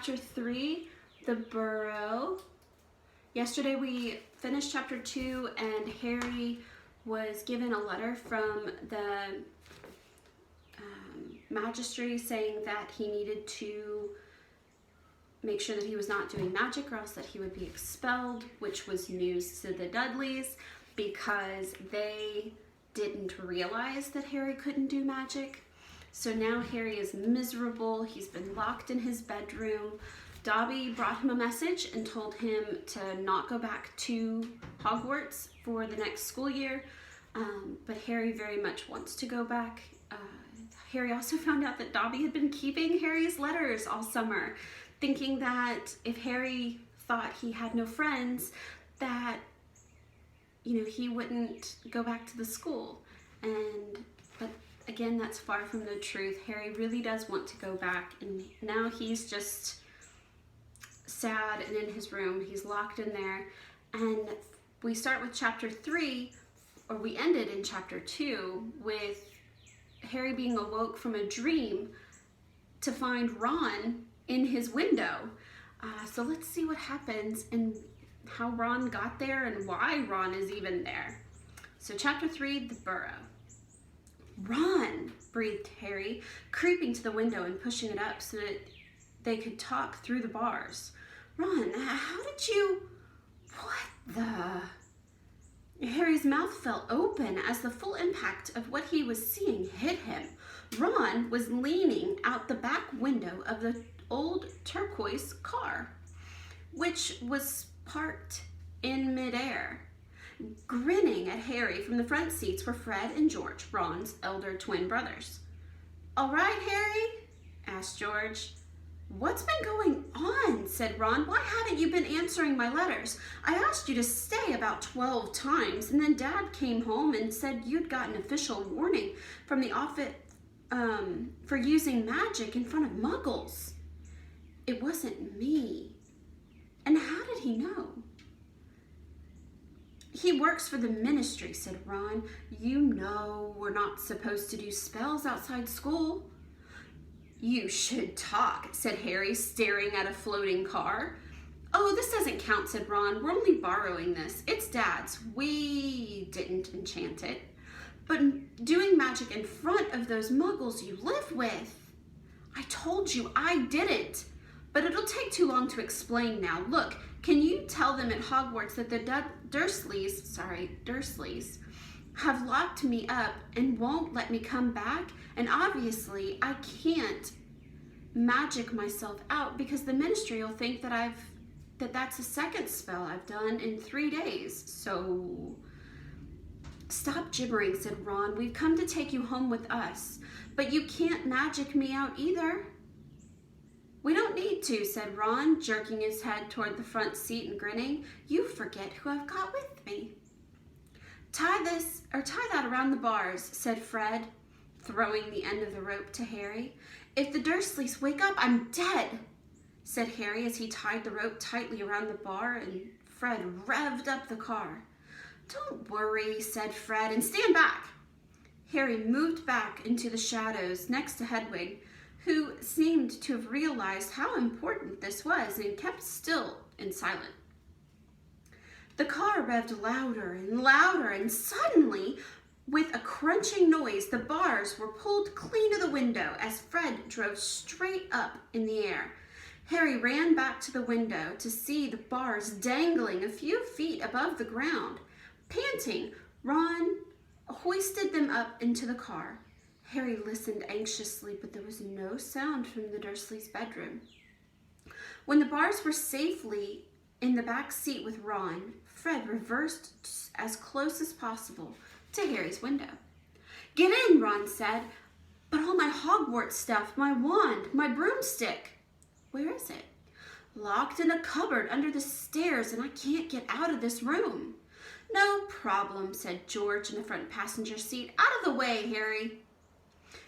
chapter 3, the burrow. Yesterday we finished chapter 2 and Harry was given a letter from the magistrate saying that he needed to make sure that he was not doing magic or else that he would be expelled, which was news to the Dudleys because they didn't realize that Harry couldn't do magic. So now Harry is miserable. He's been locked in his bedroom. Dobby brought him a message and told him to not go back to Hogwarts for the next school year, but Harry very much wants to go back. Harry also found out that Dobby had been keeping Harry's letters all summer, thinking that if Harry thought he had no friends, that he wouldn't go back to the school. But again, that's far from the truth. Harry really does want to go back, and now he's just sad and in his room. He's locked in there. And we start with chapter 3, or we ended in chapter 2 with Harry being awoke from a dream to find Ron in his window. So let's see what happens and how Ron got there and why Ron is even there. So chapter 3, the burrow. Ron, breathed Harry, creeping to the window and pushing it up so that they could talk through the bars. Ron, how did you... What the... Harry's mouth fell open as the full impact of what he was seeing hit him. Ron was leaning out the back window of the old turquoise car, which was parked in midair. Grinning at Harry from the front seats were Fred and George, Ron's elder twin brothers. "All right, Harry?" asked George. "What's been going on?" said Ron. "Why haven't you been answering my letters? I asked you to stay about 12 times, and then Dad came home and said you'd got an official warning from the office for using magic in front of muggles." "It wasn't me." "And how did he know?" "He works for the ministry," said Ron. "You know we're not supposed to do spells outside school." "You should talk," said Harry, staring at a floating car. "Oh, this doesn't count," said Ron. "We're only borrowing this. It's Dad's. We didn't enchant it. But doing magic in front of those muggles you live with." "I told you I didn't. But it'll take too long to explain now. Look, can you tell them at Hogwarts that the Dursleys have locked me up and won't let me come back? And obviously I can't magic myself out because the ministry will think that that's the second spell I've done in 3 days. So..." "Stop gibbering," said Ron. "We've come to take you home with us, but you can't magic me out either." "We don't need to," said Ron, jerking his head toward the front seat and grinning. "You forget who I've got with me." Tie that around the bars," said Fred, throwing the end of the rope to Harry. "If the Dursleys wake up, I'm dead," said Harry as he tied the rope tightly around the bar, and Fred revved up the car. "Don't worry," said Fred, "and stand back." Harry moved back into the shadows next to Hedwig, who seemed to have realized how important this was and kept still and silent. The car revved louder and louder, and suddenly, with a crunching noise, the bars were pulled clean of the window as Fred drove straight up in the air. Harry ran back to the window to see the bars dangling a few feet above the ground. Panting, Ron hoisted them up into the car. Harry listened anxiously, but there was no sound from the Dursleys' bedroom. When the bars were safely in the back seat with Ron, Fred reversed as close as possible to Harry's window. "Get in," Ron said. "But all my Hogwarts stuff, my wand, my broomstick." "Where is it?" "Locked in a cupboard under the stairs, and I can't get out of this room." "No problem," said George in the front passenger seat. "Out of the way, Harry."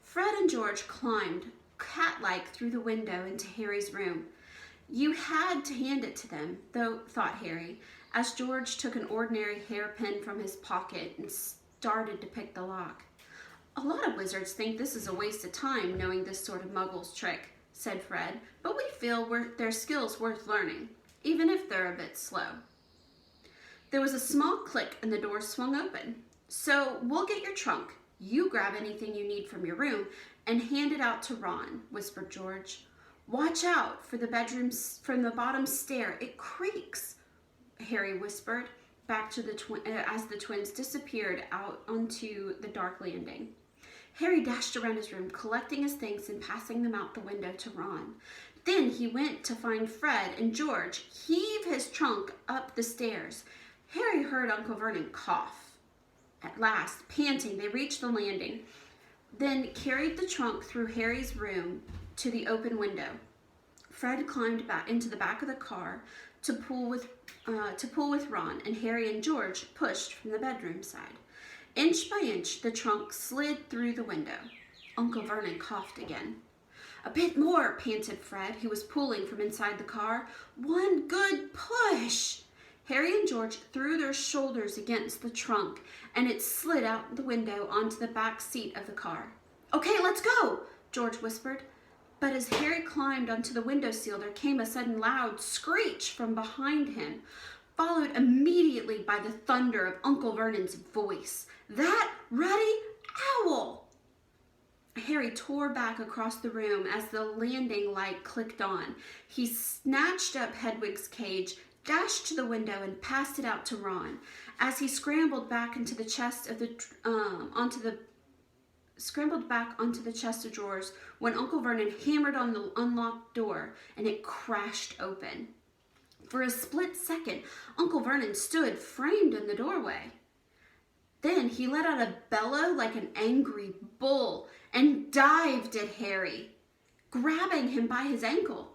Fred and George climbed, cat-like, through the window into Harry's room. You had to hand it to them, though, thought Harry, as George took an ordinary hairpin from his pocket and started to pick the lock. "A lot of wizards think this is a waste of time, knowing this sort of muggle's trick," said Fred, but we feel their skills worth learning, even if they're a bit slow. There was a small click and the door swung open. So we'll get your trunk. You grab anything you need from your room and hand it out to Ron, whispered George. Watch out for the bedrooms from the bottom stair. It creaks, Harry whispered back to as the twins disappeared out onto the dark landing. Harry dashed around his room, collecting his things and passing them out the window to Ron. Then he went to find Fred and George heave his trunk up the stairs. Harry heard Uncle Vernon cough. At last, panting, they reached the landing, then carried the trunk through Harry's room to the open window. Fred climbed back into the back of the car to pull with Ron, and Harry and George pushed from the bedroom side. Inch by inch, the trunk slid through the window. Uncle Vernon coughed again. A bit more, panted Fred, who was pulling from inside the car. One good push! Harry and George threw their shoulders against the trunk, and it slid out the window onto the back seat of the car. Okay, let's go, George whispered. But as Harry climbed onto the windowsill, there came a sudden loud screech from behind him, followed immediately by the thunder of Uncle Vernon's voice. That ruddy owl! Harry tore back across the room as the landing light clicked on. He snatched up Hedwig's cage, dashed to the window, and passed it out to Ron. As he scrambled back onto the chest of drawers when Uncle Vernon hammered on the unlocked door and it crashed open. For a split second, Uncle Vernon stood framed in the doorway. Then he let out a bellow like an angry bull and dived at Harry, grabbing him by his ankle.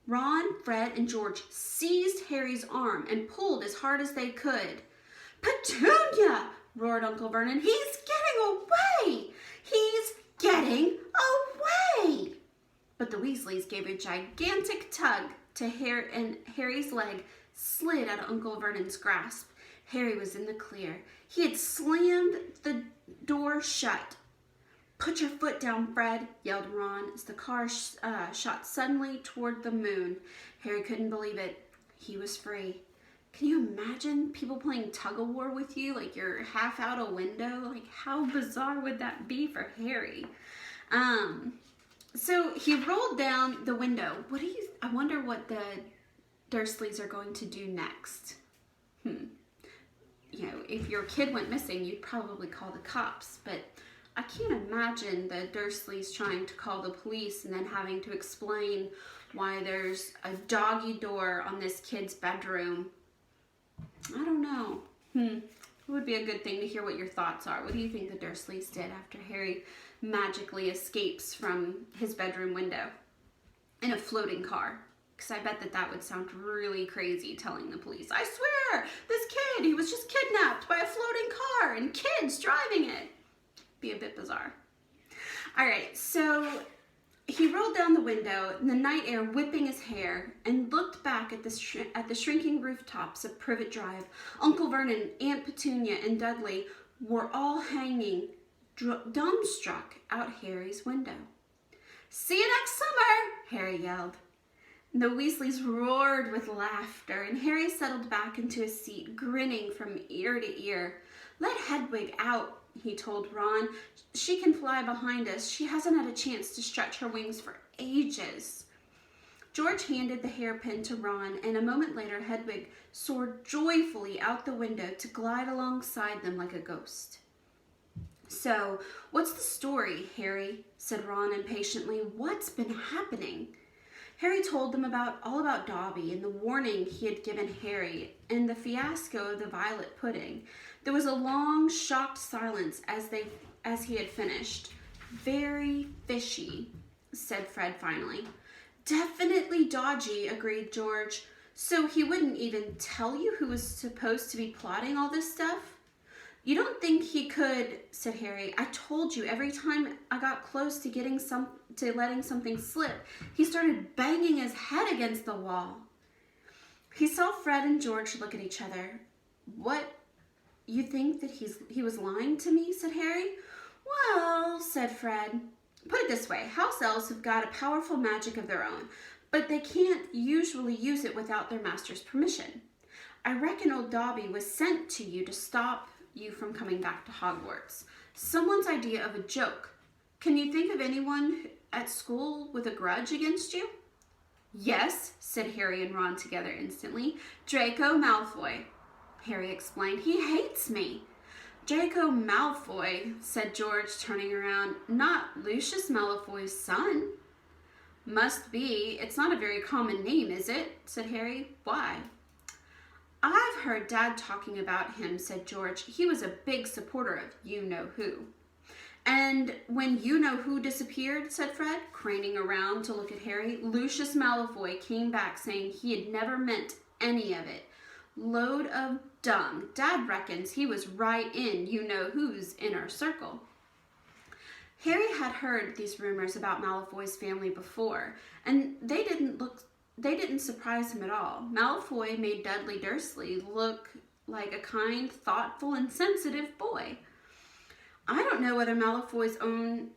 Ron, Fred, and George seized Harry's arm and pulled as hard as they could. Petunia! Roared Uncle Vernon. He's getting away! He's getting away! But the Weasleys gave a gigantic tug to Harry, and Harry's leg slid out of Uncle Vernon's grasp. Harry was in the clear. He had slammed the door shut. Put your foot down, Fred, yelled Ron as the car shot suddenly toward the moon. Harry couldn't believe it. He was free. Can you imagine people playing tug-of-war with you like you're half out a window? Like, how bizarre would that be for Harry? So he rolled down the window. I wonder what the Dursleys are going to do next. You know, if your kid went missing, you'd probably call the cops, but I can't imagine the Dursleys trying to call the police and then having to explain why there's a doggy door on this kid's bedroom. I don't know. It would be a good thing to hear what your thoughts are. What do you think the Dursleys did after Harry magically escapes from his bedroom window in a floating car? Because I bet that would sound really crazy telling the police, I swear, this kid, he was just kidnapped by a floating car and kids driving it. Be a bit bizarre. All right, so he rolled down the window in the night air, whipping his hair, and looked back at the shrinking rooftops of Privet Drive. Uncle Vernon, Aunt Petunia, and Dudley were all hanging dumbstruck out Harry's window. See you next summer, Harry yelled. The Weasleys roared with laughter, and Harry settled back into his seat, grinning from ear to ear. Let Hedwig out, he told Ron. She can fly behind us. She hasn't had a chance to stretch her wings for ages. George handed the hairpin to Ron, and a moment later Hedwig soared joyfully out the window to glide alongside them like a ghost. So, what's the story, Harry? Said Ron impatiently. What's been happening? Harry told them all about Dobby and the warning he had given Harry and the fiasco of the violet pudding. There was a long, shocked silence as he had finished. Very fishy, said Fred finally. Definitely dodgy, agreed George. So he wouldn't even tell you who was supposed to be plotting all this stuff? You don't think he could, said Harry. I told you, every time I got close to letting something slip, he started banging his head against the wall. He saw Fred and George look at each other. What? You think that he was lying to me, said Harry. Well, said Fred, Put it this way, house elves have got a powerful magic of their own, but they can't usually use it without their master's permission. I reckon old Dobby was sent to you to stop you from coming back to Hogwarts. Someone's idea of a joke. Can you think of anyone at school with a grudge against you? Yes, said Harry and Ron together instantly. Draco Malfoy. Harry explained. He hates me. Draco Malfoy, said George, turning around. Not Lucius Malfoy's son. Must be. It's not a very common name, is it? Said Harry. Why? I've heard Dad talking about him, said George. He was a big supporter of you-know-who. And when you-know-who disappeared, said Fred, craning around to look at Harry, Lucius Malfoy came back saying he had never meant any of it. Load of dung. Dad reckons he was right in you-know-who's inner circle. Harry had heard these rumors about Malfoy's family before, and they didn't surprise him at all. Malfoy made Dudley Dursley look like a kind, thoughtful, and sensitive boy. I don't know whether the Malfoys own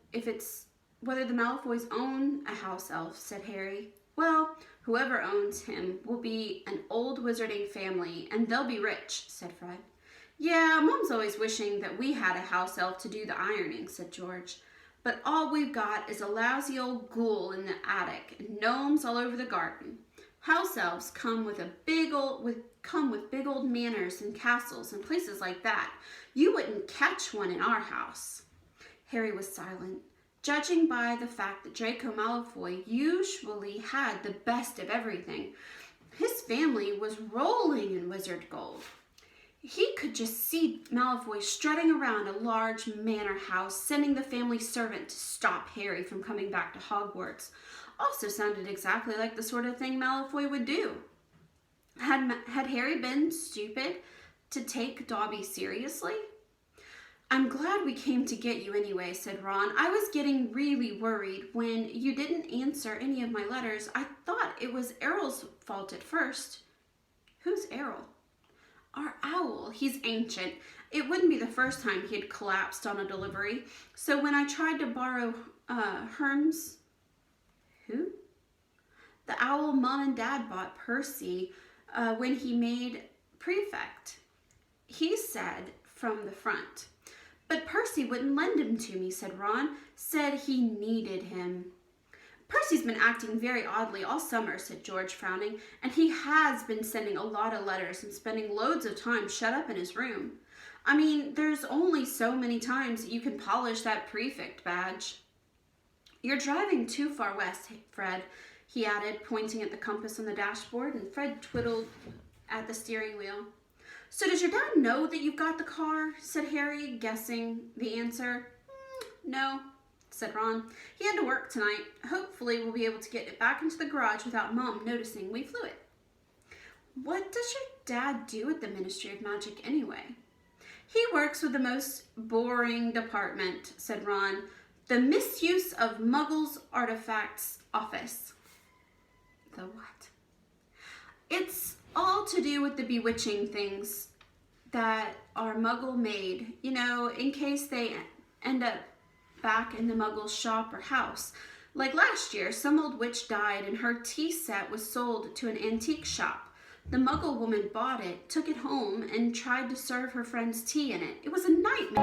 a house elf, said Harry. Well, whoever owns him will be an old wizarding family, and they'll be rich, said Fred. Yeah, Mom's always wishing that we had a house elf to do the ironing, said George. But all we've got is a lousy old ghoul in the attic and gnomes all over the garden. House elves come with big old manors and castles and places like that. You wouldn't catch one in our house. Harry was silent, judging by the fact that Draco Malfoy usually had the best of everything. His family was rolling in wizard gold. He could just see Malfoy strutting around a large manor house, sending the family servant to stop Harry from coming back to Hogwarts. Also sounded exactly like the sort of thing Malfoy would do. Had Harry been stupid to take Dobby seriously? I'm glad we came to get you anyway, said Ron. I was getting really worried when you didn't answer any of my letters. I thought it was Errol's fault at first. Who's Errol? Our owl. He's ancient. It wouldn't be the first time he had collapsed on a delivery. So when I tried to borrow Herm's... Who? The owl Mom and Dad bought Percy when he made prefect. He said from the front. But Percy wouldn't lend him to me, said Ron. Said he needed him. Percy's been acting very oddly all summer, said George, frowning, and he has been sending a lot of letters and spending loads of time shut up in his room. I mean, there's only so many times you can polish that prefect badge. You're driving too far west, Fred, he added, pointing at the compass on the dashboard, and Fred twiddled at the steering wheel. So does your dad know that you've got the car? Said Harry, guessing the answer. No, said Ron. He had to work tonight. Hopefully we'll be able to get it back into the garage without Mom noticing we flew it. What does your dad do at the Ministry of Magic anyway? He works with the most boring department, said Ron. The Misuse of Muggles Artifacts Office. The what? It's all to do with the bewitching things that are Muggle made, you know, in case they end up back in the Muggle's shop or house. Like last year, some old witch died and her tea set was sold to an antique shop. The Muggle woman bought it, took it home, and tried to serve her friends tea in it. It was a nightmare.